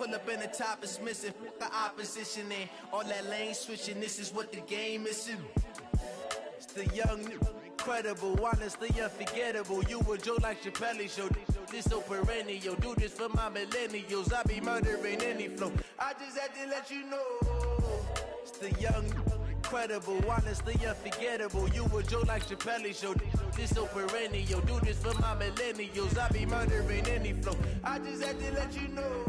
pull up in the top is missing. The opposition and all that lane switching. This is what the game is. It's the young, incredible, honestly unforgettable. You a Joe like Chappelle show. This so perennial. Do this for my millennials. I be murdering any flow. I just had to let you know. It's the young, incredible, honestly unforgettable. You a Joe like Chappelle show. This so perennial. Do this for my millennials. I be murdering any flow. I just had to let you know.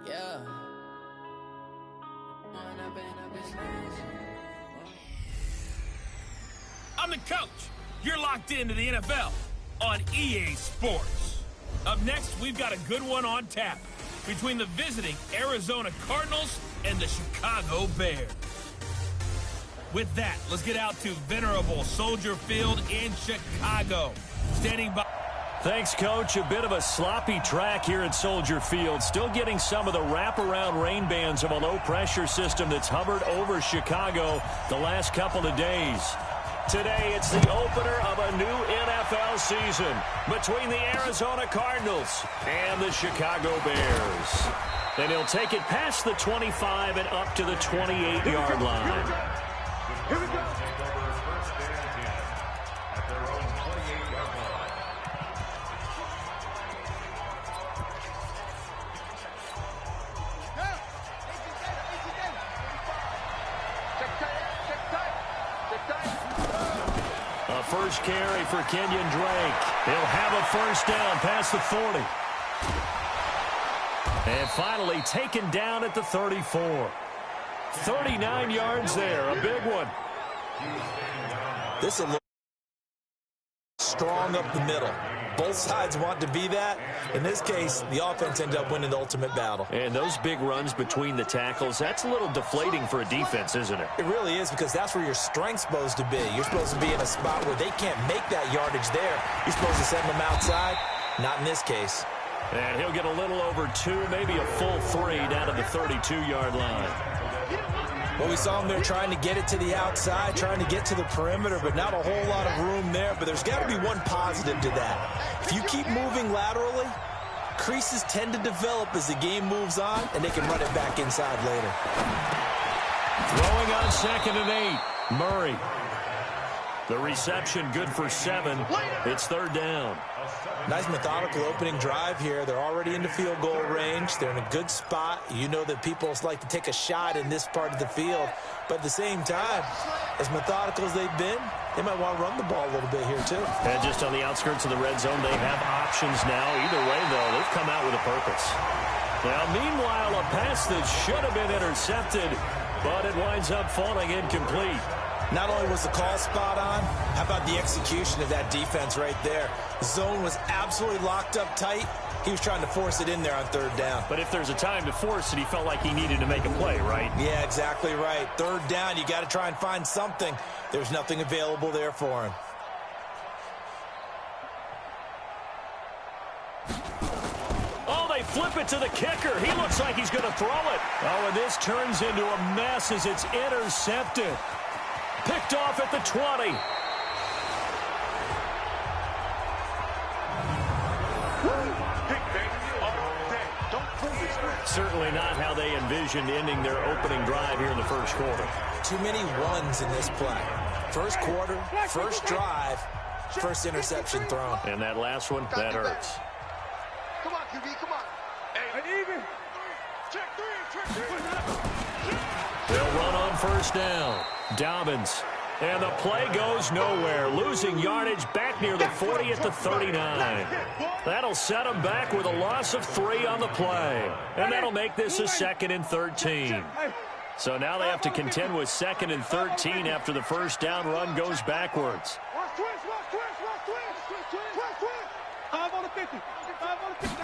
Yeah. I'm the coach. You're locked into the NFL on EA Sports. Up next, we've got a good one on tap between the visiting Arizona Cardinals and the Chicago Bears. With that, let's get out to venerable Soldier Field in Chicago. Standing by. Thanks, Coach. A bit of a sloppy track here at Soldier Field. Still getting some of the wraparound rain bands of a low-pressure system that's hovered over Chicago the last couple of days. Today, it's the opener of a new NFL season between the Arizona Cardinals and the Chicago Bears. And he'll take it past the 25 and up to the 28-yard line. Here we go. A first carry for Kenyon Drake. He'll have a first down past the 40. And finally taken down at the 34. 39 yards there, a big one. This will look strong up the middle. Both sides want to be that. In this case, the offense ended up winning the ultimate battle. And those big runs between the tackles, that's a little deflating for a defense, isn't it? It really is, because that's where your strength's supposed to be. You're supposed to be in a spot where they can't make that yardage there. You're supposed to send them outside. Not in this case. And he'll get a little over 2, maybe a full 3 down to the 32-yard line. Well, we saw him there trying to get it to the outside, trying to get to the perimeter, but not a whole lot of room there. But there's got to be one positive to that. If you keep moving laterally, creases tend to develop as the game moves on, and they can run it back inside later. Throwing on 2nd and 8, Murray. The reception good for 7. It's 3rd down. Nice methodical opening drive here. They're already into field goal range. They're in a good spot. You know that people like to take a shot in this part of the field. But at the same time, as methodical as they've been, they might want to run the ball a little bit here too. And just on the outskirts of the red zone, they have options now. Either way, though, they've come out with a purpose. Now, meanwhile, a pass that should have been intercepted, but it winds up falling incomplete. Not only was the call spot on, how about the execution of that defense right there? The zone was absolutely locked up tight. He was trying to force it in there on 3rd down. But if there's a time to force it, he felt like he needed to make a play, right? Yeah, exactly right. 3rd down, you got to try and find something. There's nothing available there for him. Oh, they flip it to the kicker. He looks like he's going to throw it. Oh, and this turns into a mess as it's intercepted. Picked off at the 20. Certainly not how they envisioned ending their opening drive here in the first quarter. Too many ones in this play. First quarter, first drive, first interception thrown. And that last one, that hurts. Come on, QB, come on. Hey, even. Check 3. They'll run on first down. Dobbins. And the play goes nowhere. Losing yardage back near the 40 at the 39. That'll set them back with a loss of 3 on the play. And that'll make this a 2nd and 13. So now they have to contend with 2nd and 13 after the first down run goes backwards. 5 on the 50. 5 on the 50.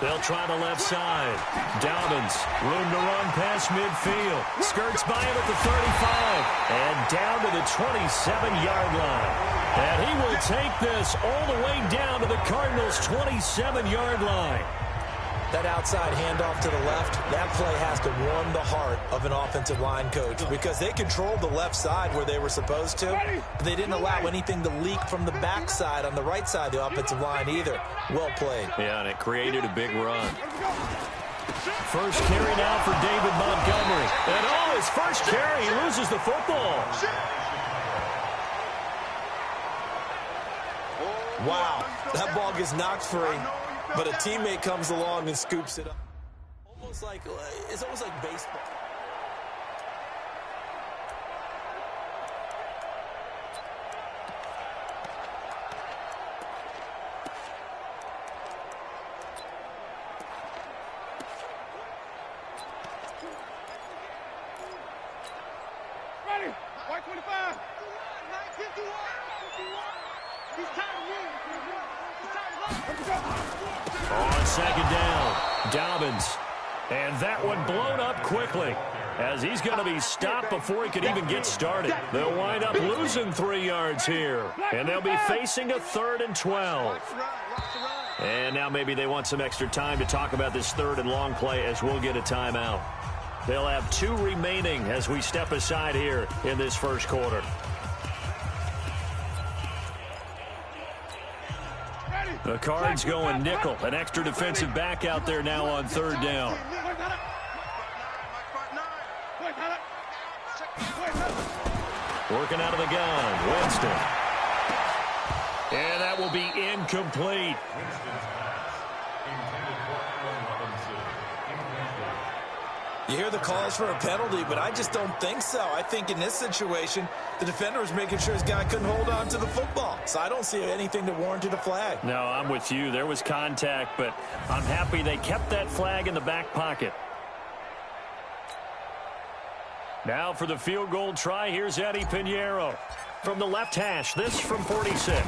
They'll try the left side. Dobbins, room to run past midfield. Skirts by him at the 35. And down to the 27-yard line. And he will take this all the way down to the Cardinals' 27-yard line. That outside handoff to the left, that play has to warm the heart of an offensive line coach because they controlled the left side where they were supposed to, but they didn't allow anything to leak from the backside on the right side of the offensive line either. Well played. Yeah, and it created a big run. First carry now for David Montgomery. And oh, his first carry, he loses the football. Wow, that ball gets knocked free. But a teammate comes along and scoops it up. It's almost like baseball. Ready? White 25. 951. He's tired of winning. On second down, Dobbins. And that one blown up quickly as he's going to be stopped before he could even get started. They'll wind up losing 3 yards here. And they'll be facing a 3rd and 12. And now maybe they want some extra time to talk about this 3rd and long play as we'll get a timeout. They'll have 2 remaining as we step aside here in this first quarter. The Cards going nickel. An extra defensive back out there now on 3rd down. Working out of the gun, Winston. And that will be incomplete. You hear the calls for a penalty, but I just don't think so. I think in this situation, the defender was making sure his guy couldn't hold on to the football. So I don't see anything that warranted a flag. No, I'm with you. There was contact, but I'm happy they kept that flag in the back pocket. Now for the field goal try, here's Eddie Pinheiro. From the left hash, this from 46.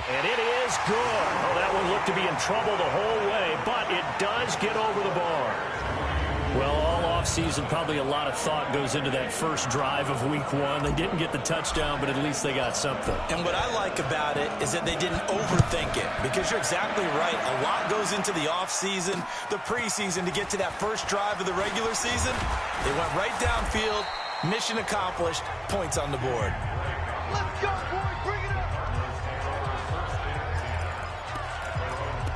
And it is good. Oh, that one looked to be in trouble the whole way, but it does get over the bar. Well, all offseason, probably a lot of thought goes into that first drive of week 1. They didn't get the touchdown, but at least they got something. And what I like about it is that they didn't overthink it, because you're exactly right. A lot goes into the offseason, the preseason to get to that first drive of the regular season. They went right downfield, mission accomplished, points on the board. Let's go, boys. Bring it up.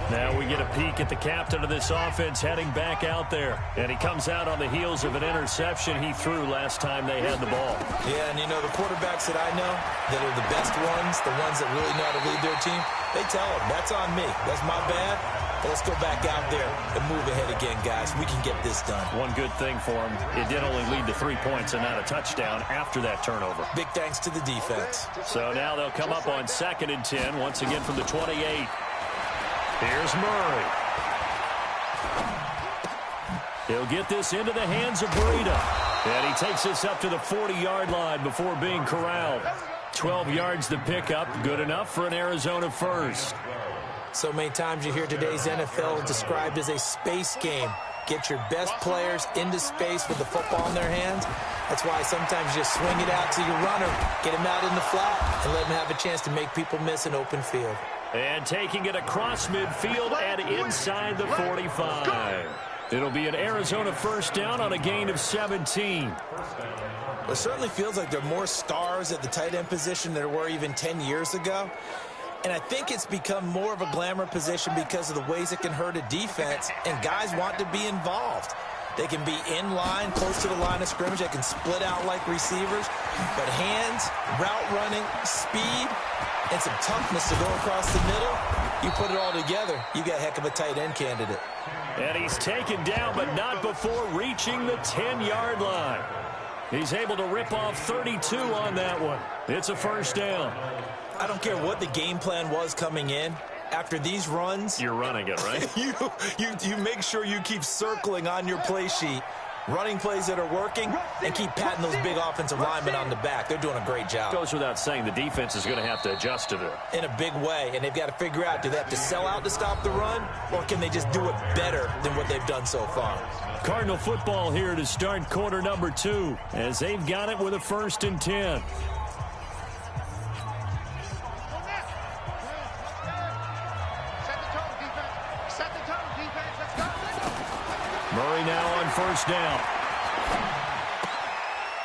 Now we get a peek at the captain of this offense heading back out there. And he comes out on the heels of an interception he threw last time they had the ball. Yeah, and you know, the quarterbacks that I know that are the best ones, the ones that really know how to lead their team, they tell them, that's on me. That's my bad. But let's go back out there and move ahead again, guys. We can get this done. One good thing for him, it did only lead to 3 points and not a touchdown after that turnover. Big thanks to the defense. So now they'll come up on 2nd and 10, once again from the 28. Here's Murray. He'll get this into the hands of Breida. And he takes this up to the 40-yard line before being corralled. 12 yards to pick up, good enough for an Arizona first. So many times you hear today's NFL described as a space game. Get your best players into space with the football in their hands. That's why sometimes you just swing it out to your runner, get him out in the flat, and let him have a chance to make people miss an open field. And taking it across midfield and inside the 45. It'll be an Arizona first down on a gain of 17. It certainly feels like there are more stars at the tight end position than there were even 10 years ago. And I think it's become more of a glamour position because of the ways it can hurt a defense, and guys want to be involved. They can be in line, close to the line of scrimmage. They can split out like receivers. But hands, route running, speed, and some toughness to go across the middle, you put it all together, you got a heck of a tight end candidate. And he's taken down, but not before reaching the 10-yard line. He's able to rip off 32 on that one. It's a first down. I don't care what the game plan was coming in. After these runs, you're running it, right? you make sure you keep circling on your play sheet running plays that are working, and keep patting those big offensive linemen on the back. They're doing a great job. Goes without saying the defense is going to have to adjust to it. In a big way, and they've got to figure out, do they have to sell out to stop the run, or can they just do it better than what they've done so far? Cardinal football here to start quarter number 2, as they've got it with a 1st and 10. Murray now on 1st down.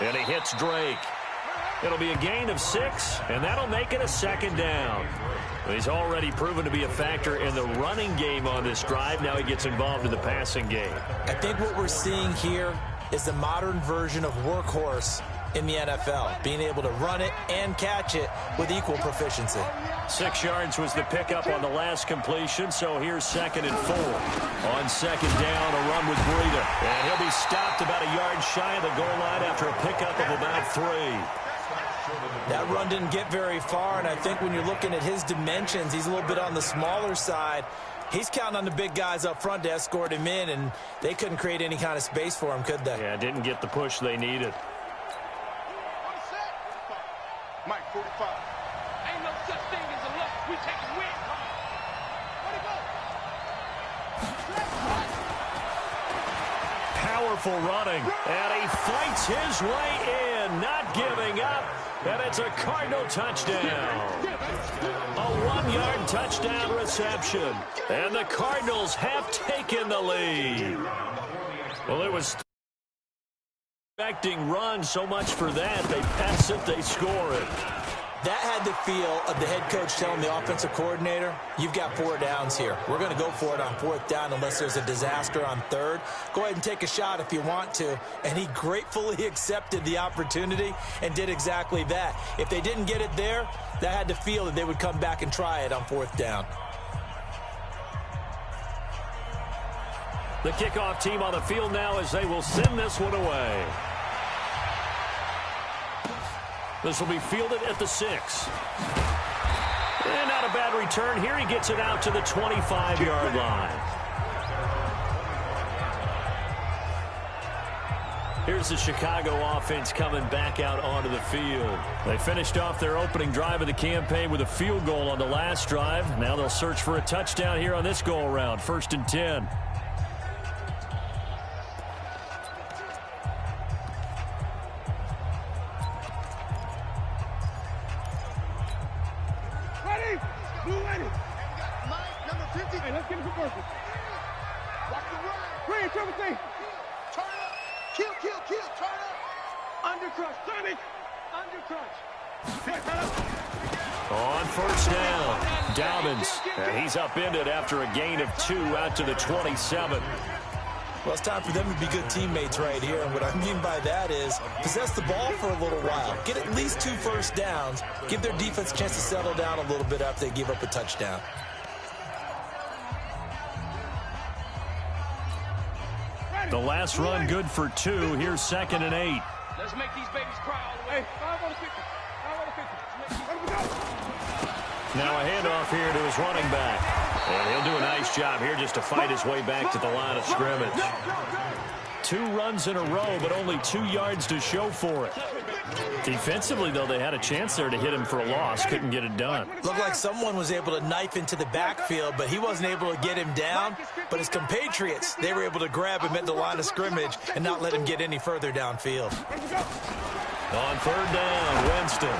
And he hits Drake. It'll be a gain of 6, and that'll make it a 2nd down. He's already proven to be a factor in the running game on this drive. Now he gets involved in the passing game. I think what we're seeing here is the modern version of workhorse in the NFL, being able to run it and catch it with equal proficiency. 6 yards was the pickup on the last completion, so here's 2nd and 4. On 2nd down, a run with Breida. And he'll be stopped about a yard shy of the goal line after a pickup of about 3. That run didn't get very far, and I think when you're looking at his dimensions, he's a little bit on the smaller side. He's counting on the big guys up front to escort him in, and they couldn't create any kind of space for him, could they? Yeah, didn't get the push they needed. Mike, 45. Ain't no such thing as a look. We take a win. Where'd he go? Powerful running, and he fights his way in, not giving up, and it's a Cardinal touchdown. A 1-yard touchdown reception, and the Cardinals have taken the lead. Well, it was expecting run, so much for that. They pass it, they score it. That had the feel of the head coach telling the offensive coordinator, you've got 4 downs here. We're going to go for it on 4th down unless there's a disaster on 3rd. Go ahead and take a shot if you want to. And he gratefully accepted the opportunity and did exactly that. If they didn't get it there, that had the feel that they would come back and try it on 4th down. The kickoff team on the field now as they will send this one away. This will be fielded at the 6. And not a bad return here. He gets it out to the 25-yard line. Here's the Chicago offense coming back out onto the field. They finished off their opening drive of the campaign with a field goal on the last drive. Now they'll search for a touchdown here on this go-around. 1st and 10. On 1st down, Dobbins. He's upended after a gain of 2 out to the 27. Well, it's time for them to be good teammates right here. And what I mean by that is possess the ball for a little while. Get at least 2 first downs. Give their defense a chance to settle down a little bit after they give up a touchdown. The last run good for 2. Here's 2nd and 8. Let's make these babies cry all the way. Hey, 5 on the 50. 5 on the 50. Let me go. Now a handoff here to his running back. And he'll do a nice job here just to fight his way back to the line of scrimmage. 2 runs in a row, but only 2 yards to show for it. Defensively, though, they had a chance there to hit him for a loss. Couldn't get it done. Looked like someone was able to knife into the backfield, but he wasn't able to get him down. But his compatriots, they were able to grab him at the line of scrimmage and not let him get any further downfield. On 3rd down, Winston.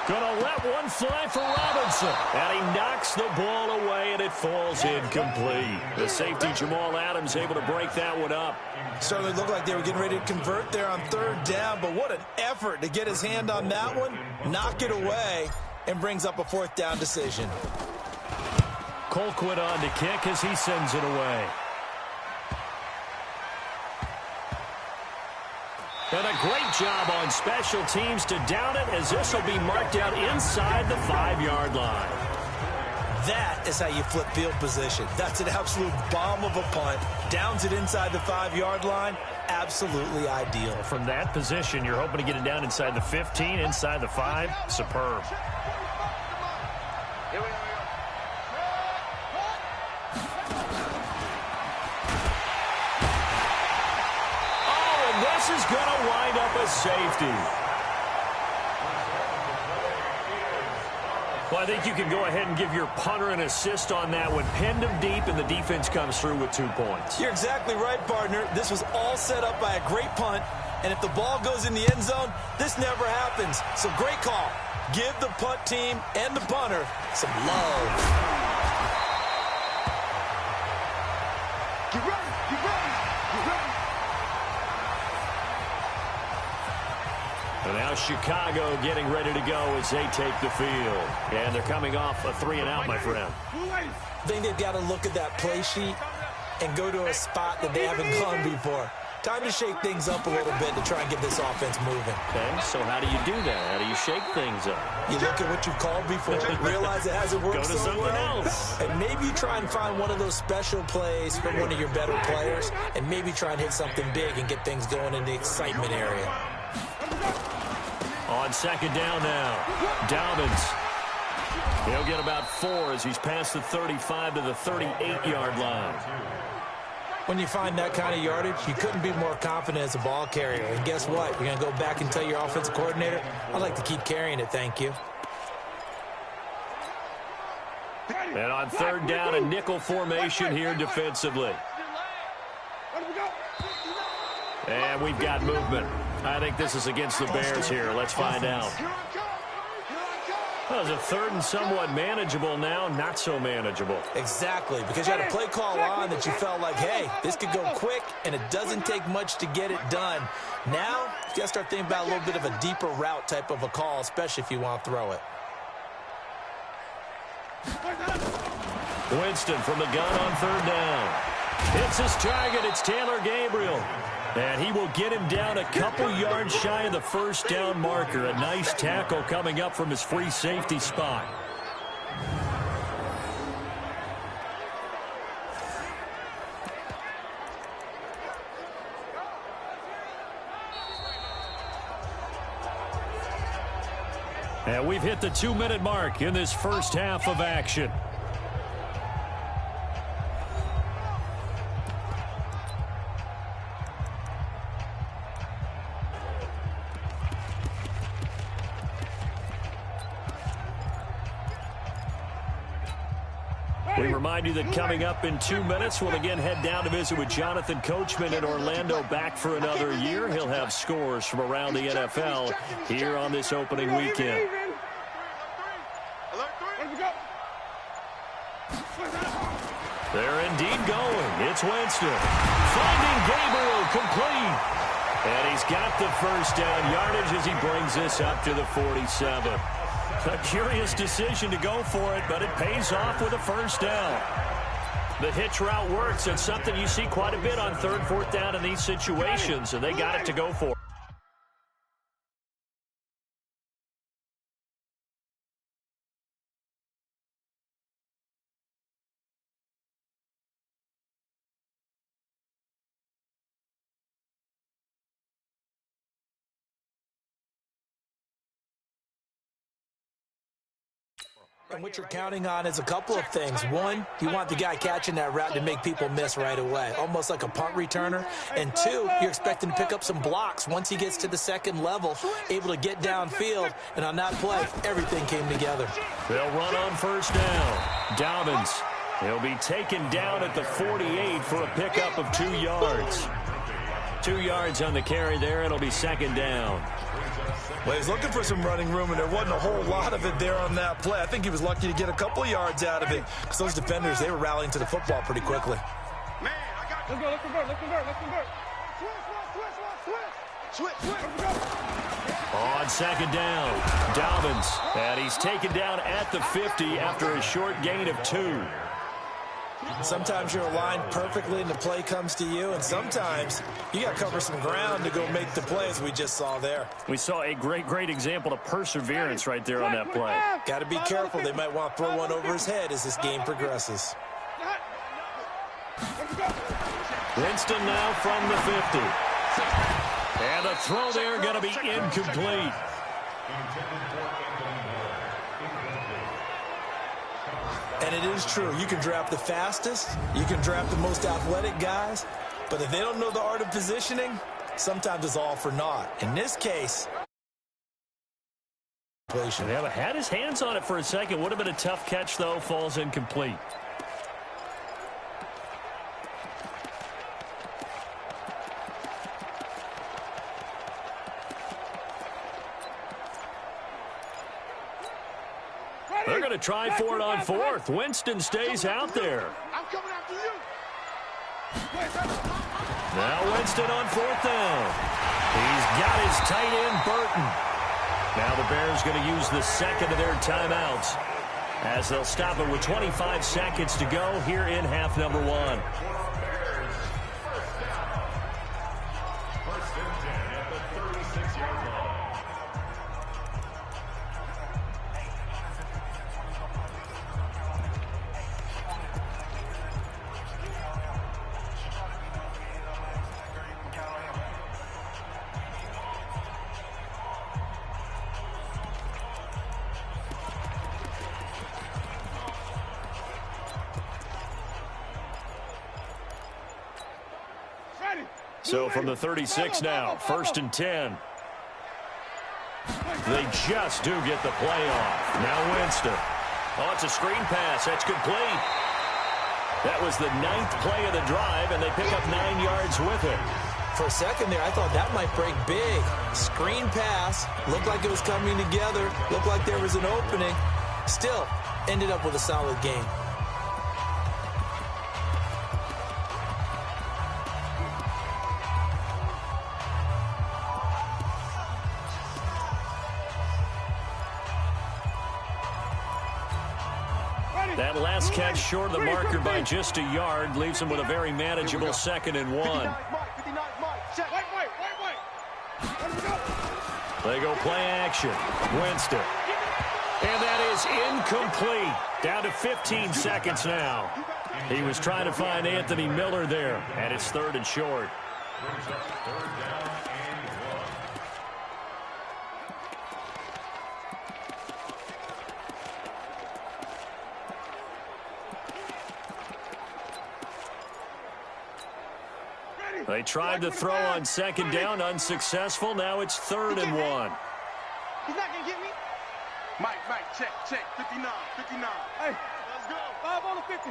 Gonna let one fly for Robinson. And he knocks the ball away, and it falls incomplete. The safety, Jamal Adams, able to break that one up. Certainly looked like they were getting ready to convert there on 3rd down, but what an effort to get his hand on that one, knock it away, and brings up a 4th down decision. Colquitt on to kick as he sends it away. And a great job on special teams to down it, as this will be marked out inside the 5-yard line. That is how you flip field position. That's an absolute bomb of a punt. Downs it inside the 5-yard line. Absolutely ideal. From that position, you're hoping to get it down inside the 15, inside the 5. Superb. this is going to wind up a safety. Well, I think you can go ahead and give your punter an assist on that one. Pinned him deep, and the defense comes through with 2 points. You're exactly right, partner. This was all set up by a great punt, and if the ball goes in the end zone, this never happens. So great call. Give the punt team and the punter some love. Get ready, get ready, get ready. And now Chicago getting ready to go as they take the field. And they're coming off a 3-and-out, my friend. I think they've got to look at that play sheet and go to a spot that they haven't gone before. Time to shake things up a little bit to try and get this offense moving. Okay, so how do you do that? How do you shake things up? You look at what you've called before, realize it hasn't worked Go to so something well, else. and maybe you try and find one of those special plays from one of your better players, and maybe try and hit something big and get things going in the excitement area. On second down now, Dobbins. He'll get about 4 as he's past the 35 to the 38-yard line. When you find that kind of yardage, you couldn't be more confident as a ball carrier. And guess what? You're going to go back and tell your offensive coordinator, I'd like to keep carrying it, thank you. And on third down, a nickel formation here defensively. And we've got movement. I think this is against the Bears here. Let's find out. Well, it's a third and somewhat manageable now, not so manageable. Exactly, because you had a play call on that you felt like, hey, this could go quick, and it doesn't take much to get it done. Now, you got to start thinking about a little bit of a deeper route type of a call, especially if you want to throw it. Winston from the gun on third down. Hits his target. It's Taylor Gabriel. And he will get him down a couple yards shy of the first down marker. A nice tackle coming up from his free safety spot. And we've hit the 2-minute mark in this first half of action. We remind you that coming up in 2 minutes, we'll again head down to visit with Jonathan Coachman in Orlando, back for another year. He'll have scores from around the NFL here on this opening weekend. They're indeed going. It's Winston. Finding Gabriel complete. And he's got the first down yardage as he brings this up to the 47. A curious decision to go for it, but it pays off with a first down. The hitch route works. It's something you see quite a bit on third, fourth down in these situations, and they got it to go for. And what you're counting on is a couple of things. One, you want the guy catching that route to make people miss right away, almost like a punt returner. And two, you're expecting to pick up some blocks once he gets to the second level, able to get downfield. And on that play, everything came together. They'll run on first down. Dobbins, he'll be taken down at the 48 for a pickup of 2 yards. 2 yards on the carry there. It'll be second down. Well, he was looking for some running room, and there wasn't a whole lot of it there on that play. I think he was lucky to get a couple of yards out of it, because those defenders, they were rallying to the football pretty quickly. Man, I got you. Let's convert. Switch. On second down, Dobbins, and he's taken down at the 50 after a short gain of 2. Sometimes you're aligned perfectly and the play comes to you, and sometimes you got to cover some ground to go make the plays we just saw there. We saw a great example of perseverance right there on that play. Got to be careful. They might want to throw one over his head as this game progresses. Winston now from the 50. And the throw there going to be incomplete. And it is true. You can draft the fastest. You can draft the most athletic guys. But if they don't know the art of positioning, sometimes it's all for naught. In this case, yeah, had his hands on it for a second. Would have been a tough catch, though. Falls incomplete. They're going to try for it on fourth. Winston stays out there. I'm coming after you. Now Winston on fourth down. He's got his tight end, Burton. Now the Bears going to use the second of their timeouts as they'll stop it with 25 seconds to go here in half number one. So from the 36 now, 1st and 10. They just do get the play off. Now Winston. Oh, it's a screen pass. That's complete. That was the 9th play of the drive, and they pick up 9 yards with it. For a second there, I thought that might break big. Screen pass. Looked like it was coming together. Looked like there was an opening. Still, ended up with a solid game. That last catch short of the marker by just a yard leaves him with a very manageable 2nd and 1. They go play action. Winston. And that is incomplete. Down to 15 seconds now. He was trying to find Anthony Miller there, and it's 3rd and short. They tried to throw on 2nd down, unsuccessful. Now it's 3rd and 1. He's not going to get me. Mike, check. 59. Hey, let's go. 5 on the 50.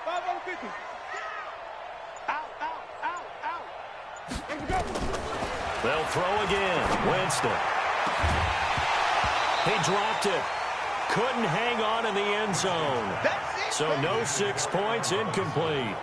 5 on the 50. Out. Let's go. They'll throw again. Winston. He dropped it. Couldn't hang on in the end zone. So no 6 points, incomplete.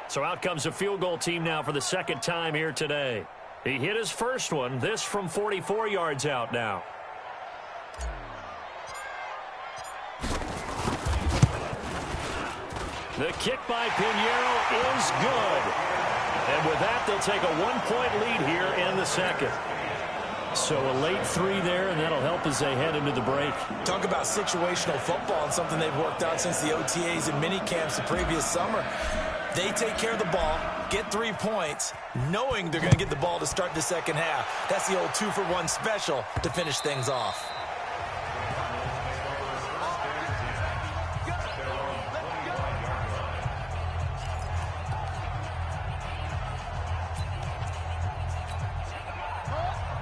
So out comes a field goal team now for the 2nd time here today. He hit his first one, this from 44 yards out now. The kick by Pinheiro is good. And with that, they'll take a 1-point lead here in the 2nd. So a late 3 there, and that'll help as they head into the break. Talk about situational football and something they've worked out since the OTAs and mini camps the previous summer. They take care of the ball, get 3 points, knowing they're going to get the ball to start the 2nd half. That's the old 2-for-1 special to finish things off.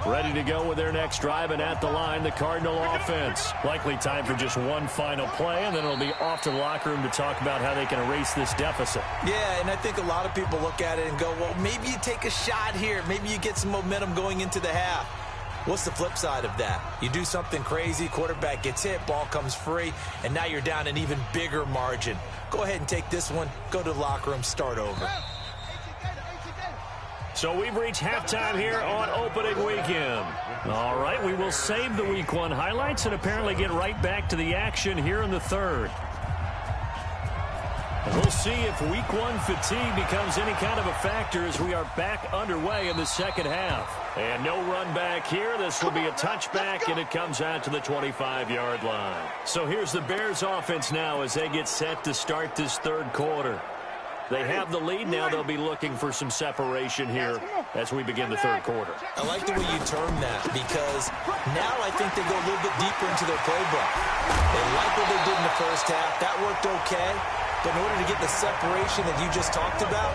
Ready to go with their next drive, and at the line, the Cardinal offense. Likely time for just one final play, and then it'll be off to the locker room to talk about how they can erase this deficit. Yeah, and I think a lot of people look at it and go, well, maybe you take a shot here. Maybe you get some momentum going into the half. What's the flip side of that? You do something crazy, quarterback gets hit, ball comes free, and now you're down an even bigger margin. Go ahead and take this one, go to the locker room, start over. So we've reached halftime here on opening weekend. All right, we will save the Week 1 highlights and apparently get right back to the action here in the 3rd. And we'll see if Week 1 fatigue becomes any kind of a factor as we are back underway in the 2nd half. And no run back here. This will be a touchback, and it comes out to the 25-yard line. So here's the Bears offense now as they get set to start this 3rd quarter. They have the lead now. They'll be looking for some separation here as we begin the third quarter. I like the way you term that because now I think they go a little bit deeper into their playbook. They like what they did in the first half. That worked okay. But in order to get the separation that you just talked about,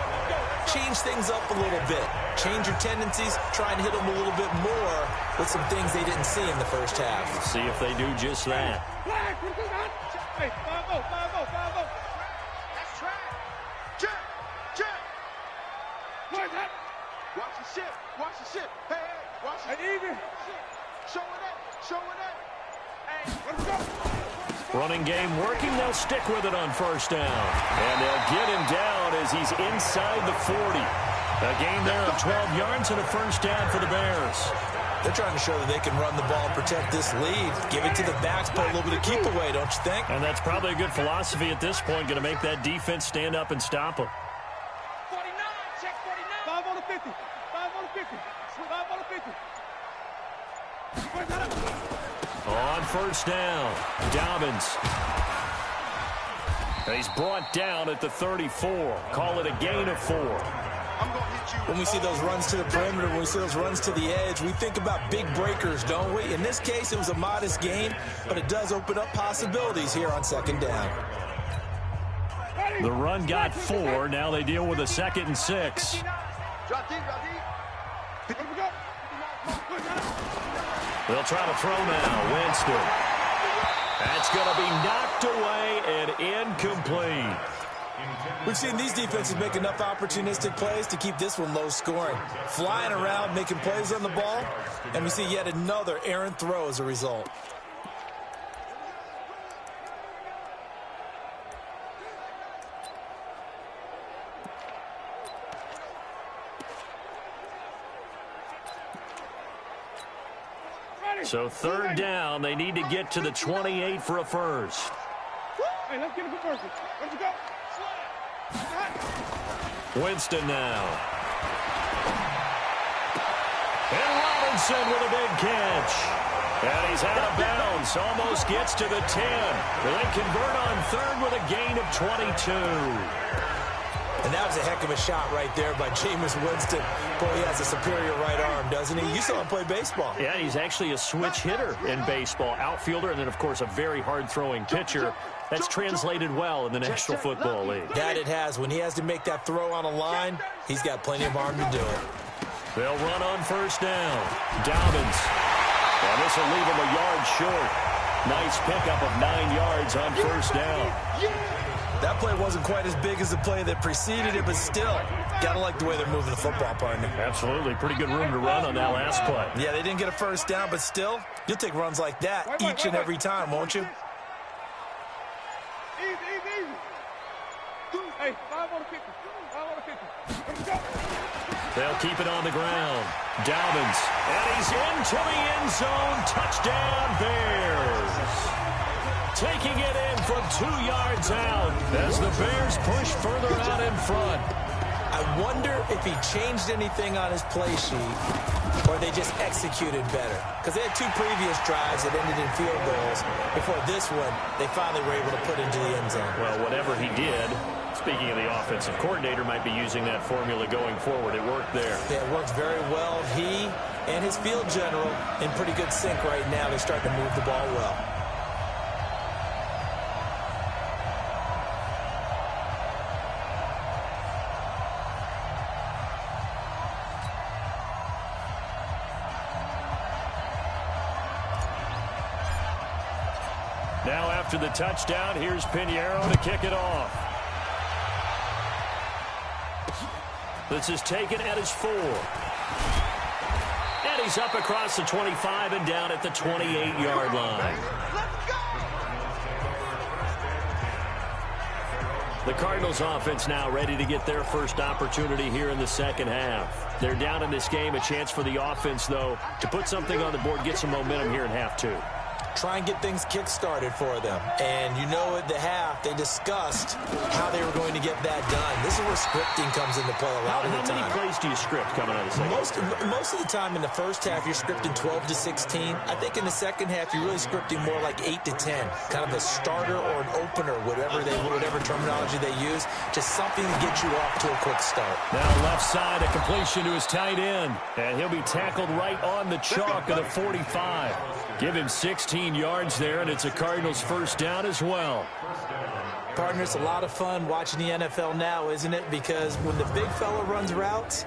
change things up a little bit. Change your tendencies. Try and hit them a little bit more with some things they didn't see in the first half. See if they do just that. Hey, 5-0, 5-0, 5-0. That's track. Check, check. Watch the ship, watch the ship. Hey, hey, watch the ship. Show it up, show it up. Hey, let's go. Running game working. They'll stick with it on first down. And they'll get him down as he's inside the 40. A gain there of 12 yards and a first down for the Bears. They're trying to show that they can run the ball and protect this lead. Give it to the backs, play a little bit of keep away, don't you think? And that's probably a good philosophy at this point. Going to make that defense stand up and stop them. 49, check 49. 5 on the 50. 5 on the 50. 5 on the 50. On first down, Dobbins. And he's brought down at the 34. Call it a gain of 4. When we see those runs to the perimeter, when we see those runs to the edge, we think about big breakers, don't we? In this case, it was a modest gain, but it does open up possibilities here on second down. The run got 4. Now they deal with a 2nd and 6. They'll try to throw now. Winston. That's going to be knocked away and incomplete. We've seen these defenses make enough opportunistic plays to keep this one low scoring. Flying around, making plays on the ball, and we see yet another errant throw as a result. So third down, they need to get to the 28 for a first. Hey, let's get a good person. Let's go. Winston now. And Robinson with a big catch. And he's out of bounds. Almost gets to the 10. They convert on third with a gain of 22. And that was a heck of a shot right there by Jameis Winston. Boy, he has a superior right arm, doesn't he? You saw him play baseball. Yeah, he's actually a switch hitter in baseball. Outfielder, and then, of course, a very hard-throwing pitcher. That's translated well in the National Football League. That it has. When he has to make that throw on a line, he's got plenty of arm to do it. They'll run on first down. Dobbins. And this will leave him a yard short. Nice pickup of 9 yards on first down. That play wasn't quite as big as the play that preceded it, but still, got to like the way they're moving the football, partner. Absolutely. Pretty good room to run on that last play. Yeah, they didn't get a first down, but still, you'll take runs like that each and every time, won't you? Easy. Hey, 5 on the 50. 5 on the 50. Let's go. They'll keep it on the ground. Dobbins. And he's into the end zone. Touchdown, Bears. Taking it in from 2 yards out as the Bears push further out in front. I wonder if he changed anything on his play sheet or they just executed better. Because they had 2 previous drives that ended in field goals. Before this one, they finally were able to put into the end zone. Well, whatever he did, speaking of the offensive coordinator, might be using that formula going forward. It worked there. Yeah, it worked very well. He and his field general in pretty good sync right now. They're starting to move the ball well. Now after the touchdown, here's Pinheiro to kick it off. This is taken at his 4. And he's up across the 25 and down at the 28-yard line. The Cardinals offense now ready to get their first opportunity here in the second half. They're down in this game. A chance for the offense, though, to put something on the board, get some momentum here in half 2. try and get things kick-started for them. And you know at the half, they discussed how they were going to get that done. This is where scripting comes into play a lot of the time. How many plays do you script coming out of the second half? Most of the time in the first half, you're scripting 12 to 16. I think in the second half, you're really scripting more like 8 to 10. Kind of a starter or an opener, whatever terminology they use. Just something to get you off to a quick start. Now left side, a completion to his tight end. And he'll be tackled right on the chalk of the 45. Give him 16 yards there, and it's a Cardinals first down as well. Partner, it's a lot of fun watching the NFL now, isn't it? Because when the big fella runs routes,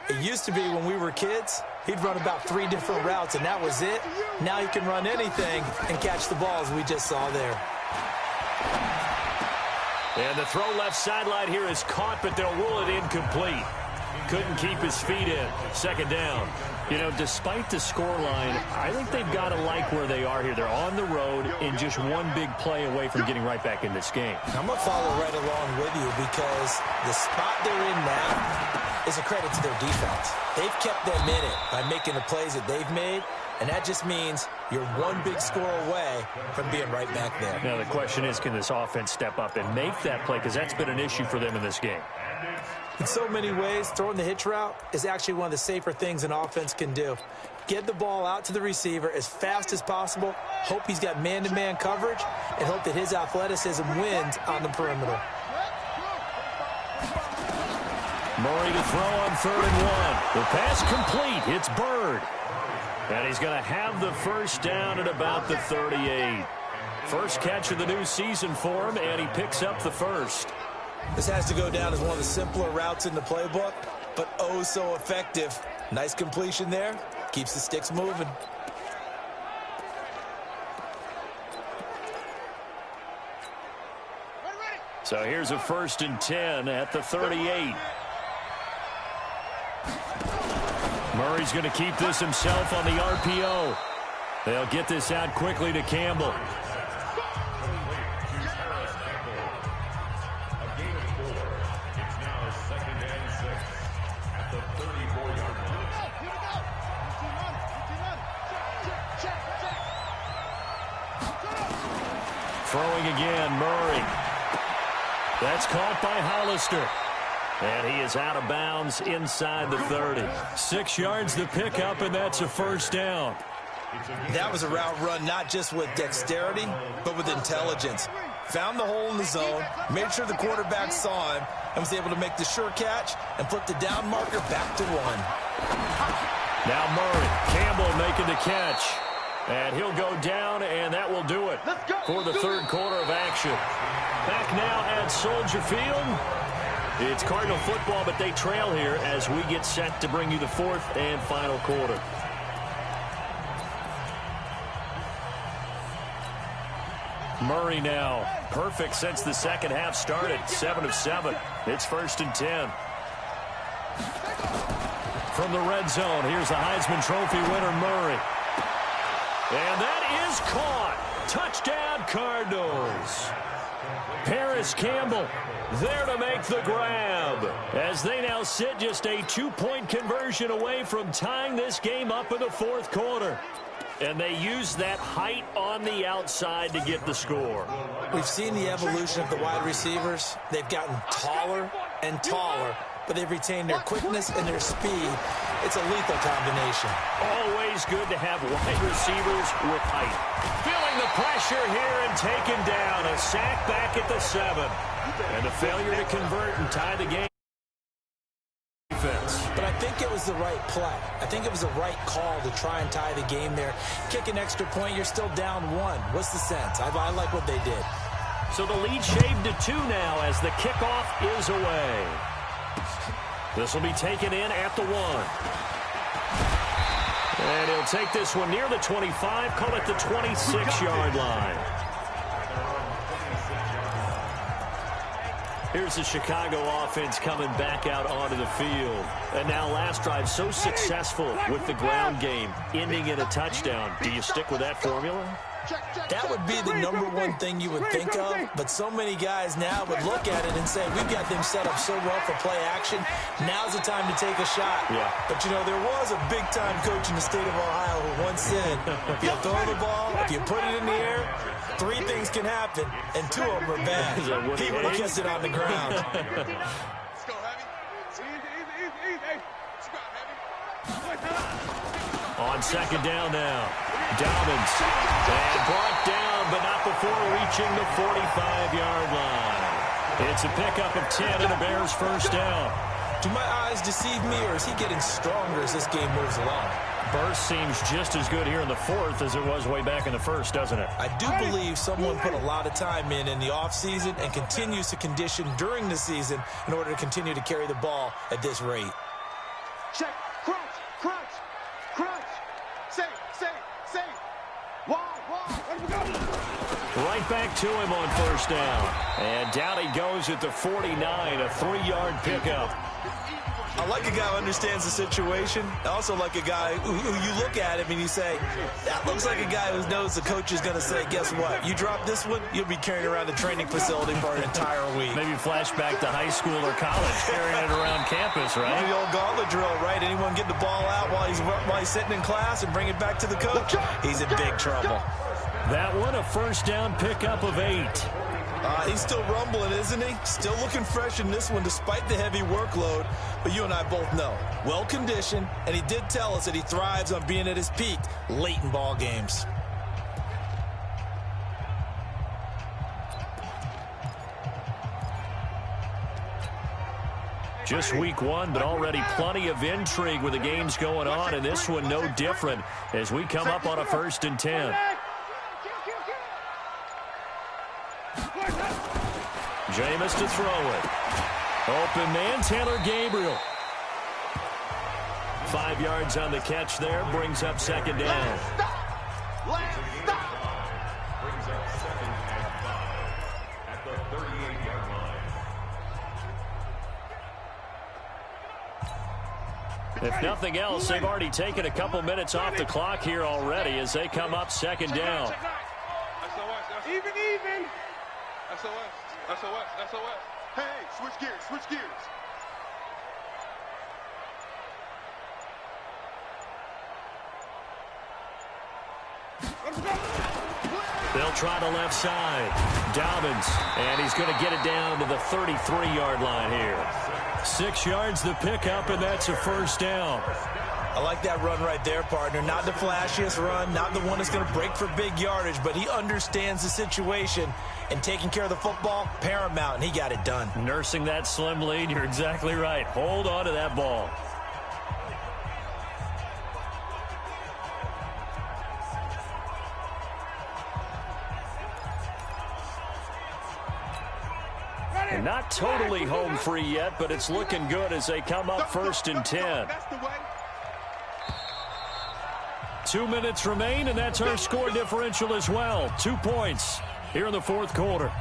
it used to be when we were kids, he'd run about 3 different routes, and that was it. Now he can run anything and catch the balls we just saw there. And the throw left sideline here is caught, but they'll rule it incomplete. Couldn't keep his feet in. Second down. You know, despite the scoreline, I think they've got to like where they are here. They're on the road and just one big play away from getting right back in this game. I'm going to follow right along with you because the spot they're in now is a credit to their defense. They've kept them in it by making the plays that they've made, and that just means you're one big score away from being right back there. Now the question is, can this offense step up and make that play? Because that's been an issue for them in this game. In so many ways, throwing the hitch route is actually one of the safer things an offense can do. Get the ball out to the receiver as fast as possible, hope he's got man-to-man coverage, and hope that his athleticism wins on the perimeter. Murray to throw on 3rd and 1. The pass complete. It's Bird. And he's going to have the first down at about the 38. First catch of the new season for him, and he picks up the first. This has to go down as one of the simpler routes in the playbook, but oh so effective. Nice completion there. Keeps the sticks moving. So here's a 1st and 10 at the 38. Murray's going to keep this himself on the RPO. They'll get this out quickly to Campbell. Throwing again, Murray. That's caught by Hollister. And he is out of bounds inside the 30. 6 yards the pickup, and that's a first down. That was a route run not just with dexterity, but with intelligence. Found the hole in the zone, made sure the quarterback saw him, and was able to make the sure catch and put the down marker back to 1. Now Murray, Campbell making the catch. And he'll go down, and that will do it for the 3rd quarter of action. Back now at Soldier Field. It's Cardinal football, but they trail here as we get set to bring you the 4th and final quarter. Murray now, perfect since the second half started, 7 of 7. It's 1st and 10. From the red zone, here's the Heisman Trophy winner, Murray. And that is caught. Touchdown, Cardinals. Paris Campbell there to make the grab as they now sit just a 2-point conversion away from tying this game up in the 4th quarter. And they use that height on the outside to get the score. We've seen the evolution of the wide receivers. They've gotten taller and taller, but they've retained their quickness and their speed. It's a lethal combination. Always good to have wide receivers with height. Feeling the pressure here and taken down. A sack back at the 7. And a failure to convert and tie the game. Defense. But I think it was the right play. I think it was the right call to try and tie the game there. Kick an extra point, you're still down 1. What's the sense? I like what they did. So the lead shaved to 2 now as the kickoff is away. This will be taken in at the 1. And he'll take this one near the 25, call it the 26-yard line. Here's the Chicago offense coming back out onto the field. And now last drive so successful with the ground game, ending in a touchdown. Do you stick with that formula? That would be the #1 thing you would think of, but so many guys now would look at it and say, we've got them set up so well for play action. Now's the time to take a shot. Yeah. But, you know, there was a big-time coach in the state of Ohio who once said, if you throw the ball, if you put it in the air, 3 things can happen, and 2 of them are bad. He would have kept it on the ground. Let's go, Heavy. Easy. Squat, Heavy. On second down now. Dobbins. And brought down, but not before reaching the 45-yard line. It's a pickup of 10 and a Bears first down. Do my eyes deceive me, or is he getting stronger as this game moves along? Burst seems just as good here in the fourth as it was way back in the first, doesn't it? I do believe someone put a lot of time in the offseason and continues to condition during the season in order to continue to carry the ball at this rate. Check. Crunch. Say. Wide. Let him go. Right back to him on first down. And down he goes at the 49, a 3-yard pickup. I like a guy who understands the situation. I also like a guy who you look at him and you say, that looks like a guy who knows the coach is going to say, guess what? You drop this one, you'll be carrying around the training facility for an entire week. Maybe flashback to high school or college, carrying it around campus, right? The old gauntlet drill, right? Anyone get the ball out while he's sitting in class and bring it back to the coach? He's in big trouble. That one, a first down pickup of 8. He's still rumbling, isn't he? Still looking fresh in this one despite the heavy workload. But you and I both know, well-conditioned, and he did tell us that he thrives on being at his peak late in ball games. Just week 1, but already plenty of intrigue with the games going on, and this one no different as we come up on a 1st and 10. Jameis to throw it. Open man, Taylor Gabriel. 5 yards on the catch there, brings up second down. Let's stop. Brings up second and 5 at the 38-yard line. If nothing else, they've already taken a couple minutes off the clock here already as they come up second down. Even. SOS. Hey, switch gears. They'll try the left side. Dobbins, and he's going to get it down to the 33-yard line here. 6 yards the pickup, and that's a first down. I like that run right there, partner. Not the flashiest run, not the one that's going to break for big yardage, but he understands the situation, and taking care of the football, paramount, and he got it done. Nursing that slim lead, you're exactly right. Hold on to that ball. And not totally home free yet, but it's looking good as they come up 1st and 10. 2 minutes remain, and that's our score differential as well. 2 points here in the 4th quarter.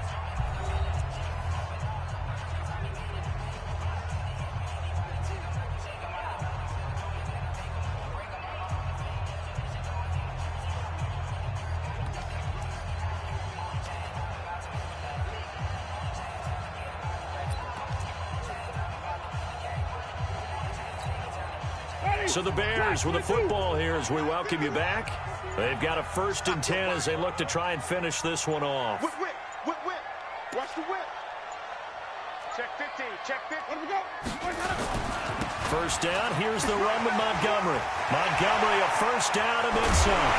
So the Bears with the football here as we welcome you back. They've got a 1st and 10 as they look to try and finish this one off. Whip. Watch the whip. Check 15. Let me go. First down. Here's the run with Montgomery. Montgomery a first down and then some.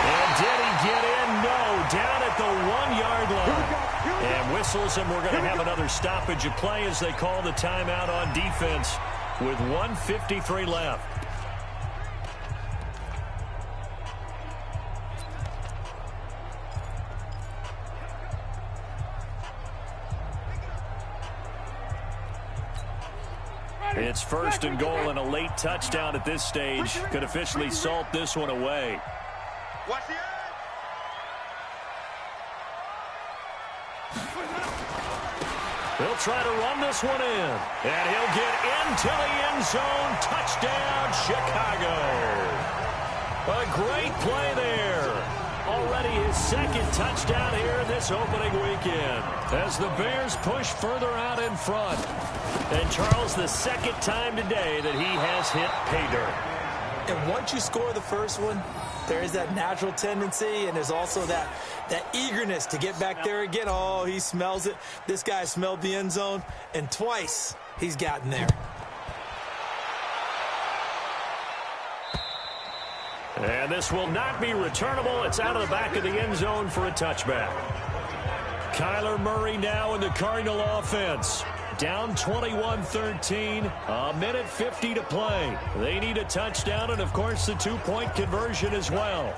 And did he get in? No. Down at the 1-yard line. And whistles, and we're going to have another stoppage of play as they call the timeout on defense with 1:53 left. It's 1st and goal and a late touchdown at this stage. Could officially salt this one away. Watch the edge. He'll try to run this one in. And he'll get into the end zone. Touchdown, Chicago. A great play there. already his second touchdown here in this opening weekend as the Bears push further out in front. And Charles, the second time today that he has hit pay dirt. And once you score the first one, there is that natural tendency, and there's also that eagerness to get back there again. Oh, he smells it. This guy smelled the end zone, and twice he's gotten there. And this will not be returnable. It's out of the back of the end zone for a touchback. Kyler Murray now in the Cardinal offense. Down 21-13, a minute 50 to play. They need a touchdown and, of course, the two-point conversion as well.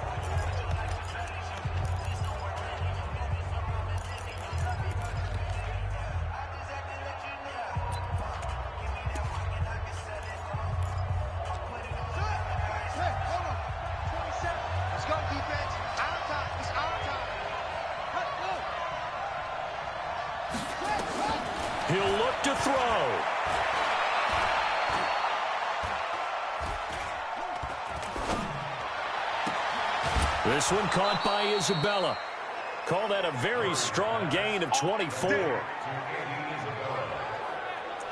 He'll look to throw. This one caught by Isabella. Call that a very strong gain of 24.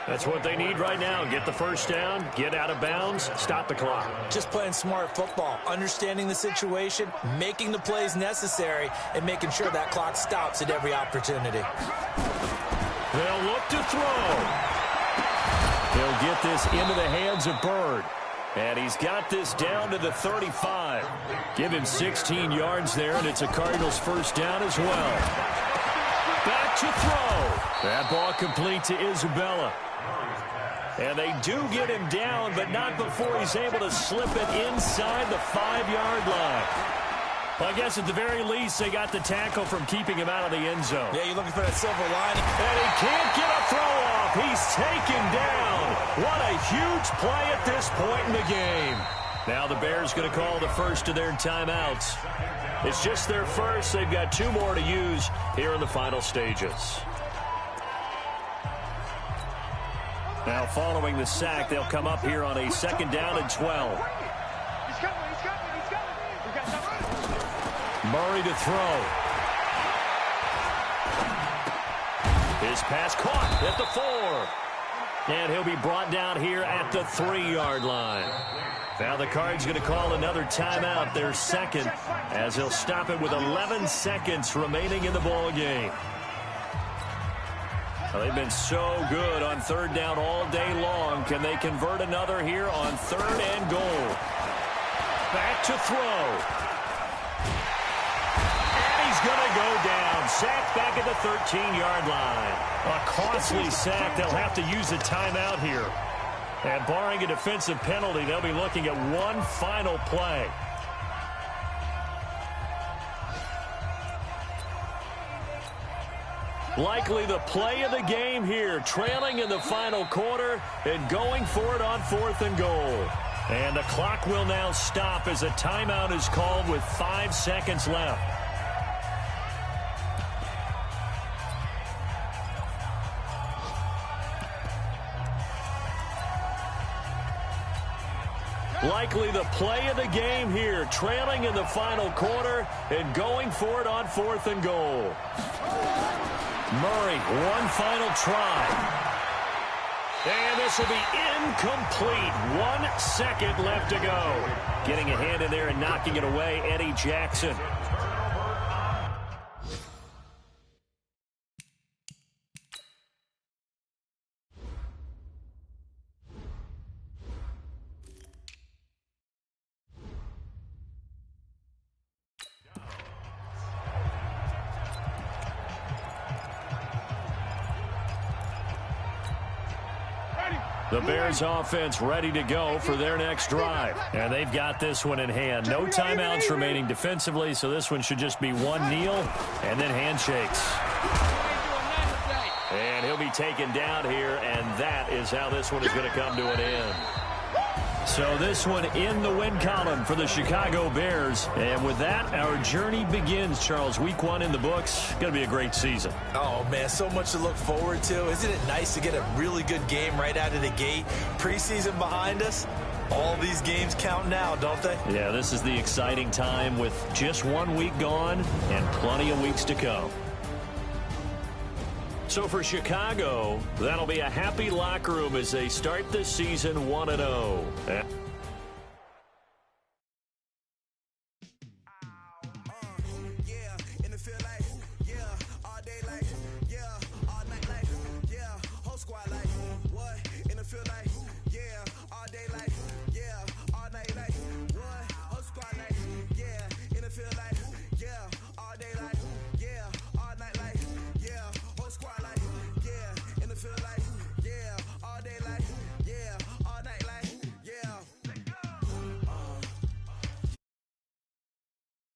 That's what they need right now. Get the first down, get out of bounds, stop the clock. Just playing smart football, understanding the situation, making the plays necessary, and making sure that clock stops at every opportunity. They'll look to throw. He'll get this into the hands of Bird. And he's got this down to the 35. Give him 16 yards there, and it's a Cardinals first down as well. Back to throw. That ball complete to Isabella. And they do get him down, but not before he's able to slip it inside the 5-yard line. Well, I guess at the very least, they got the tackle from keeping him out of the end zone. Yeah, you're looking for that silver lining. And he can't get a throw off. He's taken down. What a huge play at this point in the game. Now the Bears going to call the first of their timeouts. It's just their first. They've got 2 more to use here in the final stages. Now following the sack, they'll come up here on a 2nd down and 12. Murray to throw. His pass caught at the 4. And he'll be brought down here at the 3-yard line. Now the Cards going to call another timeout, their second, as he'll stop it with 11 seconds remaining in the ball game. Well, they've been so good on 3rd down all day long. Can they convert another here on 3rd and goal? Back to throw. He's going to go down. Sacked back at the 13-yard line. A costly sack. They'll have to use a timeout here. And barring a defensive penalty, they'll be looking at one final play. Likely the play of the game here. Trailing in the final quarter and going for it on 4th and goal. And the clock will now stop as a timeout is called with 5 seconds left. Likely the play of the game here, trailing in the final quarter and going for it on 4th and goal. Murray, one final try. And this will be incomplete. 1 second left to go. Getting a hand in there and knocking it away, Eddie Jackson. The Bears offense ready to go for their next drive. And they've got this one in hand. No timeouts remaining defensively, so this one should just be one kneel and then handshakes. And he'll be taken down here, and that is how this one is going to come to an end. So this one in the win column for the Chicago Bears. And with that, our journey begins, Charles. Week 1 in the books. Going to be a great season. Oh, man, so much to look forward to. Isn't it nice to get a really good game right out of the gate? Preseason behind us. All these games count now, don't they? Yeah, this is the exciting time with just 1 week gone and plenty of weeks to come. So for Chicago, that'll be a happy locker room as they start the season 1-0.